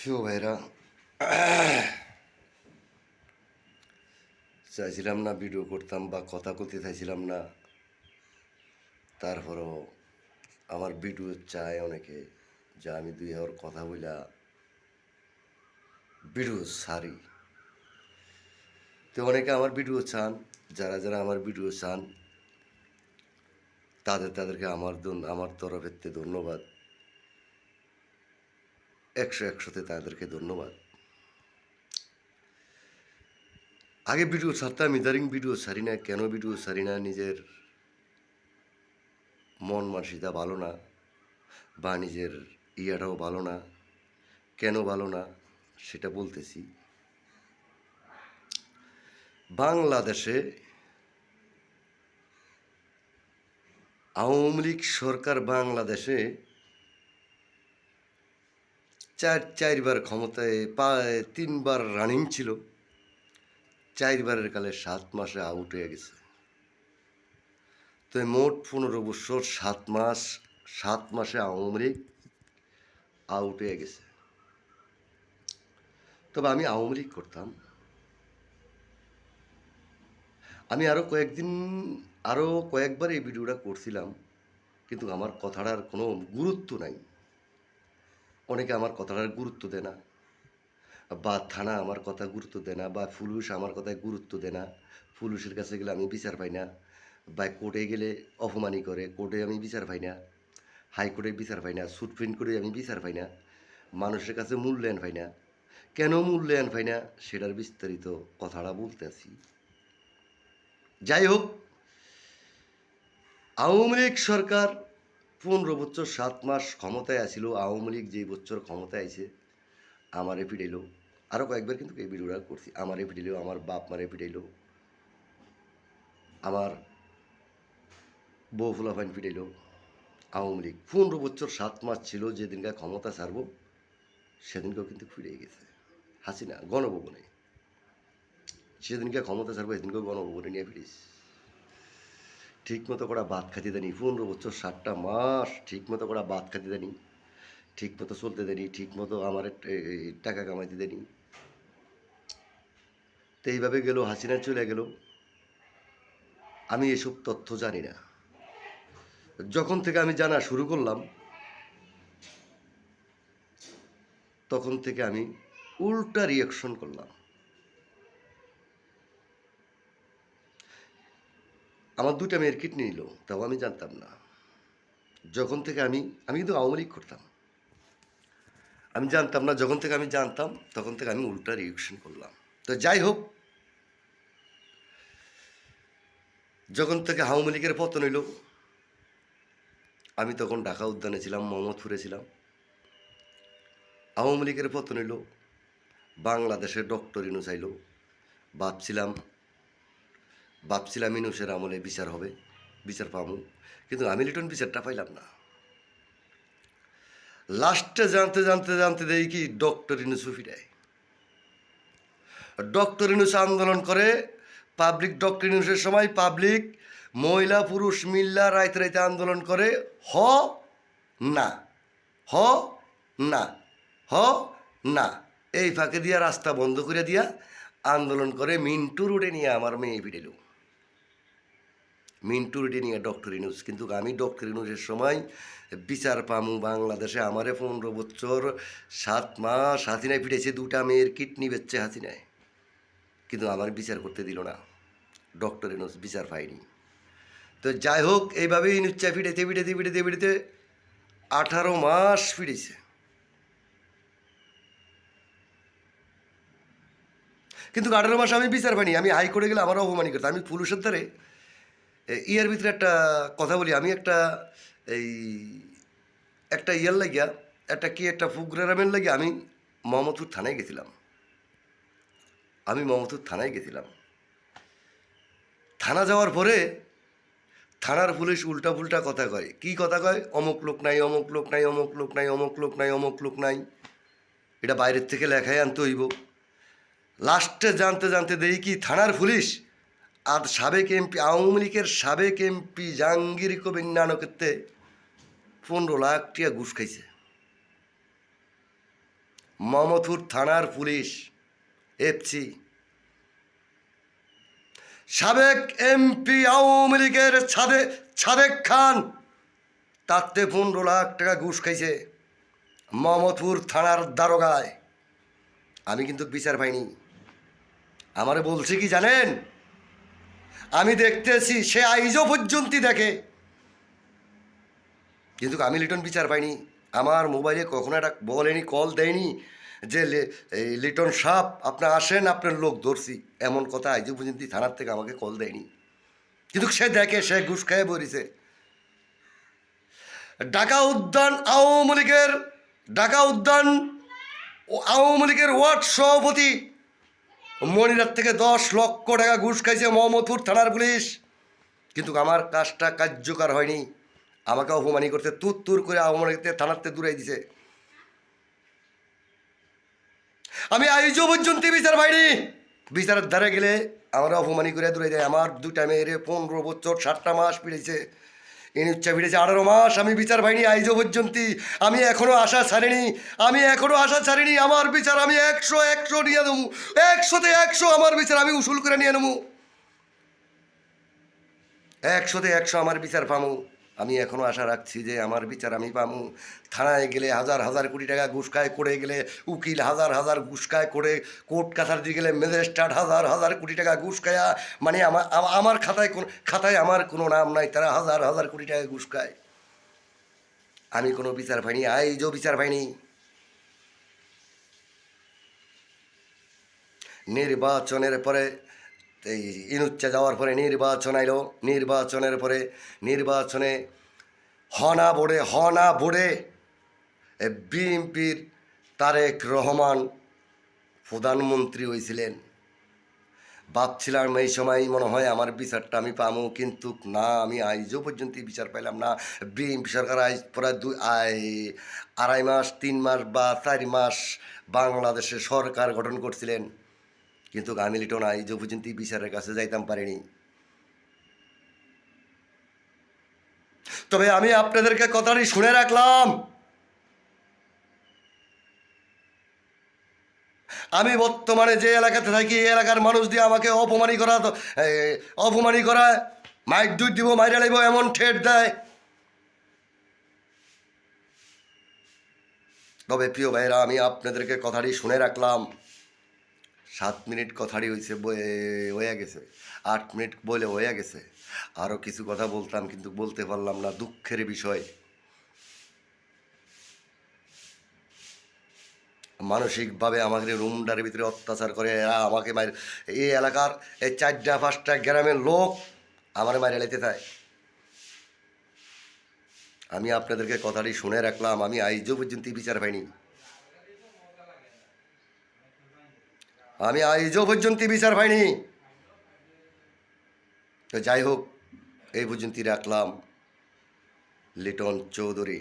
প্রিয় ভাইরা, চাইছিলাম না ভিডিও করতাম বা কথা বলতে চাইছিলাম না। তারপরও আমার ভিডিও চায় অনেকে, যা আমি দুই হওয়ার কথা বইলা ভিডিও সারি। তো অনেকে আমার ভিডিও চান, যারা যারা আমার ভিডিও চান তাদেরকে আমার তরফের থেকে ধন্যবাদ। একশোতে তাদেরকে ধন্যবাদ। আগে ভিডিও ছাড়তাম, ইদারিং ভিডিও ছাড়ি না। কেন ভিডিও ছাড়ি না? নিজের মন মানসিকতা ভালো না, বা নিজের ইয়াটাও ভালো না। কেন ভালো না সেটা বলতেছি। বাংলাদেশে আওয়ামী লীগ সরকার বাংলাদেশে চারবার ক্ষমতায়, প্রায় 3বার রানিং ছিল। 4বারের কালে 7 মাসে আউট হয়ে গেছে। তো মোট 15 বছর 7 মাসে আওয়ামী লীগ আউট হয়ে গেছে। তবে আমি আওয়ামী লীগ করতাম। আমি আরও কয়েকবার এই ভিডিওটা করছিলাম, কিন্তু আমার কথাটার কোনো গুরুত্ব নাই। অনেকে আমার কথাটার গুরুত্ব দেয় না, বা থানা আমার কথা গুরুত্ব দেয় না, বা পুলিশ আমার কথায় গুরুত্ব দেয় না। পুলিশের কাছে গেলে আমি বিচার পাই না, বা কোর্টে গেলে অপমানি করে, কোর্টে আমি বিচার পাই না, হাইকোর্টে বিচার পাই না, সুপ্রিম কোর্টে আমি বিচার পাই না, মানুষের কাছে মূল্যায়ন পাই না। কেন মূল্যায়ন পাই না সেটার বিস্তারিত কথাটা বলতে আছি। যাই হোক, আওয়ামী লীগ সরকার 15 বছর 7 মাস ক্ষমতায় আসিল। আওয়ামী লীগ যেই বছর ক্ষমতায় আইছে আমারে পিটাইল। আরও কয়েকবার কিন্তু এই ভিডিওটা করছি। আমারে পিটাইল, আমার বাপ মারে পিটাইল, আমার বউ ফুলাফাইন পিটাইল। আওয়ামী লীগ 15 বছর 7 মাস ছিল। যেদিনকে ক্ষমতা ছাড়ব সেদিনকেও কিন্তু ফিরে গেছে হাসিনা গণভবনে। সেদিনকে ক্ষমতা ছাড়বো সেদিনকেও গণভবনে নিয়ে ফিরিস। ঠিক মতো করে ভাত খাইতে দেনি। 15 বছর 7টা মাস ঠিক মতো করে ভাত খাইতে দেনি, ঠিক মতো চলতে দেনি, ঠিক মতো আমার টাকা কামাইতে দেনি। তো এইভাবে গেল, হাসিনা চলে গেল। আমি এসব তথ্য জানি না। যখন থেকে আমি জানা শুরু করলাম, তখন থেকে আমি উল্টা রিয়াকশন করলাম। আমার 2টা মেয়ের কিডনি নিল, তাও আমি জানতাম না। যখন থেকে আমি কিন্তু আওয়ামী লীগ করতাম, আমি জানতাম না। যখন থেকে আমি জানতাম তখন থেকে আমি উল্টা রিয়াকশন করলাম। তো যাই হোক, যখন থেকে আওয়ামী লীগের পতন হইল, আমি তখন ঢাকা উদ্যানে ছিলাম, মোহাম্মদপুরে ছিলাম। আওয়ামী লীগের পতন হইল, বাংলাদেশে ডক্টর ইনুস আইল। ভাবছিলাম ইনুসের আমলে বিচার হবে, বিচার পাবো, কিন্তু আমি লিটন বিচারটা পাইলাম না। লাস্টে জানতে দেই কি ডক্টর ইনুস ফিরায়। ডক্টর ইনুস আন্দোলন করে। ডক্টর ইনুসের সময় পাবলিক মহিলা পুরুষ মিল্লা রাইতে আন্দোলন করে। হ না, হ না, হ না, এই ফাঁকে দিয়া রাস্তা বন্ধ করে দিয়া আন্দোলন করে। মিন্টু রোডে নিয়ে আমার মেয়ে ফিরেল। মিন্টু রোডে নিয়ে ডক্টর ইনুস। কিন্তু আমি ডক্টর ইনুসের সময় বিচার পামু বাংলাদেশে। আমারে 15 বছর 7 মাস হাসিনায় ফিরেছে। 2টা মেয়ের কিডনি বেচছে হাসিনায়, কিন্তু আমার বিচার করতে দিল না। ডক্টর ইনুস বিচার পাইনি। তো যাই হোক, এইভাবেই ইনুচ্চা ফিরেতে 18 মাস ফিরেছে। কিন্তু 18 মাস আমি বিচার পাইনি। আমি হাইকোর্টে গেলে আমারও অপমানি করতে। আমি পুলিশের দ্বারে ইয়ার ভিতরে একটা কথা বলি। আমি এই একটা ইয়ার লাগিয়া, একটা প্রোগ্রামের লাগিয়া আমি মোহাম্মদপুর থানায় গেছিলাম। থানা যাওয়ার পরে থানার পুলিশ উল্টা পুল্টা কথা কয়। কি কথা কয়? অমুক লোক নাই, অমুক লোক নাই, অমুক লোক নাই, অমুক লোক নাই, অমুক লোক নাই। এটা বাইরের থেকে লেখায় আনতে হইব। লাস্টে জানতে দেই কি থানার পুলিশ আর সাবেক এমপি, আওয়ামী লীগের সাবেক এমপি জাহাঙ্গীর কবির নানকের 15 লাখ টাকা ঘুষ খাইছে। মোহাম্মদপুর থানার পুলিশ এফসি, সাবেক এমপি আওয়ামী লীগের সাদেক খান তাতে 15 লাখ টাকা ঘুষ খাইছে মোহাম্মদপুর থানার দারোগায়। আমি কিন্তু বিচার পাইনি। আমারে বলছে কি জানেন, আমি দেখতেছি, সে আইজও পর্যন্ত দেখে, কিন্তু আমি লিটন বিচার পাইনি। আমার মোবাইলে কখনো একটা বলেনি, কল দেয়নি যে এই লিটন সাপ আপনি আসেন, আপনার লোক ধরছি, এমন কথা আইজও পর্যন্ত থানার থেকে আমাকে কল দেয়নি। কিন্তু সে দেখে, সে ঘুষ খেয়ে বলিছে। ঢাকা উদ্যান আওয়ামী লীগের ওয়ার্ড সভাপতি মনিরার থেকে 10 লক্ষ টাকা ঘুষ খাইছে মোহাম্মদপুর থানার পুলিশ, কিন্তু আমার কাজটা কার্যকর হয়নি। আমাকে অপমানি করতে তুর করে আওয়ামী লীগের থানাতে দূরাই দিছে। আমি আইজও পর্যন্ত বিচার পাইনি। বিচারের ধারে গেলে আমরা অপমানি করে দূরে দেয়। আমার 2টা মেয়েরে 15 বছর 7টা মাস পিড়েছে, ইনুচ্ছা পিড়েছে 18 মাস। আমি বিচার পাইনি আইজও পর্যন্ত। আমি এখনো আশা ছাড়িনি, আমার বিচার আমি 100 নিয়ে নেবো, 100তে 100 আমার বিচার আমি উসুল করে নিয়ে নেবো, 100তে 100 আমার বিচার পামু। আমি এখনও আশা রাখছি যে আমার বিচার আমি পামু। থানায় গেলে হাজার কোটি টাকা ঘুষ খায়, করে গেলে উকিল হাজার ঘুষ খায়, করে কোর্ট কাছারি গেলে ম্যাজিস্ট্রেট হাজার কোটি টাকা ঘুষ খায়া, মানে আমার খাতায় আমার কোনো নাম নাই, তারা হাজার কোটি টাকা ঘুষ খায়। আমি কোনো বিচার পাইনি, আইজও বিচার পাইনি। নির্বাচনের পরে এই ইনুচ্চা যাওয়ার পরে নির্বাচন আইল। নির্বাচনে হনা বোর্ডে বিএনপির তারেক রহমান প্রধানমন্ত্রী হয়েছিলেন। ভাবছিলাম এই সময় মনে হয় আমার বিচারটা আমি পামু, কিন্তু না, আমি আইজও পর্যন্ত বিচার পাইলাম না। বিএনপি সরকার আজ প্রায় 2.5 মাস 3 মাস বা 4 মাস বাংলাদেশে সরকার গঠন করছিলেন, কিন্তু আমি লিটন আইজও পর্যন্ত বিচারের কাছে যাইতাম পারিনি। তবে আমি আপনাদেরকে কথাটি শুনে রাখলাম, আমি বর্তমানে যে এলাকাতে থাকি, এই এলাকার মানুষ দিয়ে আমাকে অপমানি করা মাইক দুধ দিব, মাইরা লাইব, এমন ঠেট দেয়। তবে প্রিয় ভাইরা, আমি আপনাদেরকে কথাটি শুনে রাখলাম। 7 মিনিট কথাটি হয়ে গেছে, 8 মিনিট বলে হয়ে গেছে। আরও কিছু কথা বলতাম, কিন্তু বলতে পারলাম না, দুঃখের বিষয়। মানসিকভাবে আমাকে রুমটার ভিতরে অত্যাচার করে, এরা আমাকে এই এলাকার এই 4টা-5টা গ্রামের লোক আমার মাইরে লাইতে চায়। আমি আপনাদেরকে কথাটি শুনে রাখলাম, আমি আইজও পর্যন্ত বিচার পাইনি। তো যাই হোক, এই পর্যন্তই রাখলাম। লিটন চৌধুরী।